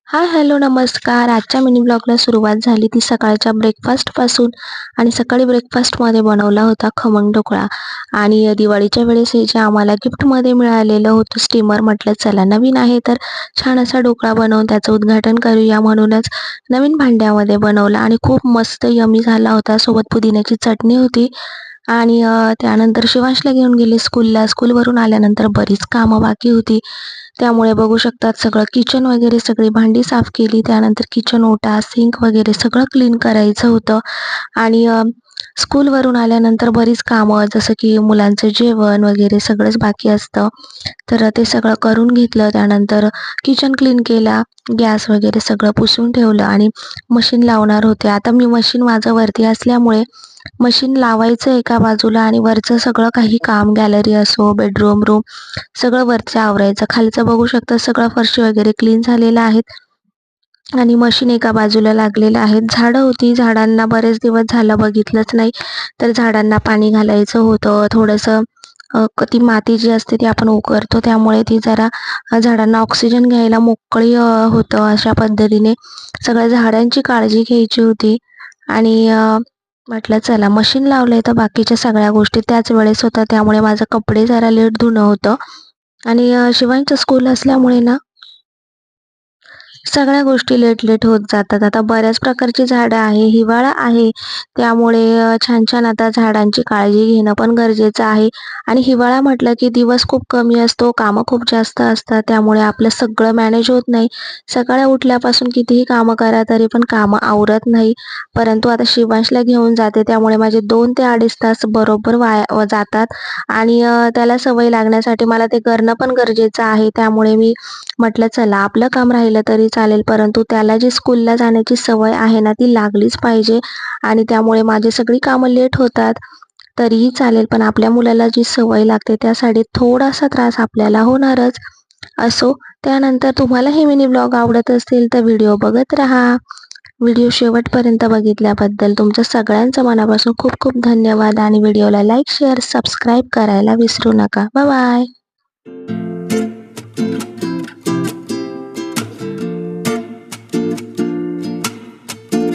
हाय, hello, नमस्कार. आजच्या mini ब्लॉगला सुरुवात झाली ती सकाळच्या ब्रेकफास्टपासून आणि सकाळी ब्रेकफास्टमध्ये बनवला होता खमंग ढोकळा आणि दिवाळीच्या वेळेस हे जे आम्हाला गिफ्टमध्ये मिळालेलं होतं स्टीमर, म्हटलं चला नवीन आहे तर छान असा ढोकळा बनवून त्याचं उद्घाटन करूया म्हणूनच नवीन भांड्यामध्ये बनवला आणि खूप मस्त यमी झाला होता. सोबत पुदिन्याची चटणी होती आणि त्यानंतर शिवांशला घेऊन गेले स्कूलला. स्कूलवरून आल्यानंतर बरीच कामं बाकी होती. त्यामुळे बघू शकतात सगळं किचन वगैरे सगळी भांडी साफ केली. त्यानंतर किचन ओटा, सिंक वगैरे सगळं क्लीन करायचं होतं आणि स्कूलवरून आल्यानंतर बरीच कामं जसं की मुलांचं जेवण वगैरे सगळंच बाकी असतं. तर ते सगळं करून घेतलं. त्यानंतर किचन क्लीन केला, गॅस वगैरे सगळं पुसून ठेवलं आणि मशीन लावणार होते. आता मी मशीन माझं वरती असल्यामुळे मशीन लावायचं एका बाजूला आणि वरचं सगळं काही काम गॅलरी असो, बेडरूम, रूम सगळं वरचं आवरायचं. खालचं बघू शकता सगळं फरशी वगैरे क्लीन झालेलं आहेत आणि मशीन एका बाजूला लागलेलं आहे. झाडं होती, झाडांना बरेच दिवस झालं बघितलंच नाही, तर झाडांना पाणी घालायचं होतं. थोडंसं ती माती जी असते ती आपण उकरतो त्यामुळे ती जरा झाडांना ऑक्सिजन घ्यायला मोकळी होतं. अशा पद्धतीने सगळ्या झाडांची काळजी घ्यायची होती आणि म्हटलं चला मशीन लावलंय तर बाकीच्या सगळ्या गोष्टी त्याच वेळेस होत्या. त्यामुळे माझं कपडे जरा लेट धुणं होतं आणि शिवांचं स्कूल असल्यामुळे ना सगळ्या गोष्टी लेट होत जातात. आता बऱ्याच प्रकारची झाडं आहे, हिवाळा आहे त्यामुळे छान-छान आता झाडांची काळजी घेणं पण गरजेचं आहे आणि हिवाळा म्हटलं की दिवस खूप कमी असतो, कामं खूप जास्त असतात. त्यामुळे आपलं सगळं मॅनेज होत नाही. सकाळी उठल्यापासून कितीही कामं करा तरी पण कामं आवरत नाही. परंतु आता शिवांशला घेऊन जाते त्यामुळे माझे 2 ते 2.5 तास बरोबर वाया जातात आणि त्याला सवय लागण्यासाठी मला ते करणं पण गरजेचं आहे. त्यामुळे मी म्हटलं चला आपलं काम राहिलं तरी चालेल, परंतु त्याला जी स्कूलला जाण्याची सवय आहे ना ती लागलीच पाहिजे आणि त्यामुळे माझी सगळी कामं लेट होतात तरीही चालेल, पण आपल्या मुलाला जी सवय लागते त्यासाठी थोडासा त्रास आपल्याला होणारच. असो, त्यानंतर तुम्हाला हे मिनी ब्लॉग आवडत असतील तर व्हिडिओ बघत राहा. व्हिडिओ शेवटपर्यंत बघितल्याबद्दल तुमचं सगळ्यांचं मनापासून खूप खूप धन्यवाद आणि व्हिडिओला लाईक, शेअर, सबस्क्राईब करायला विसरू नका. Bye bye.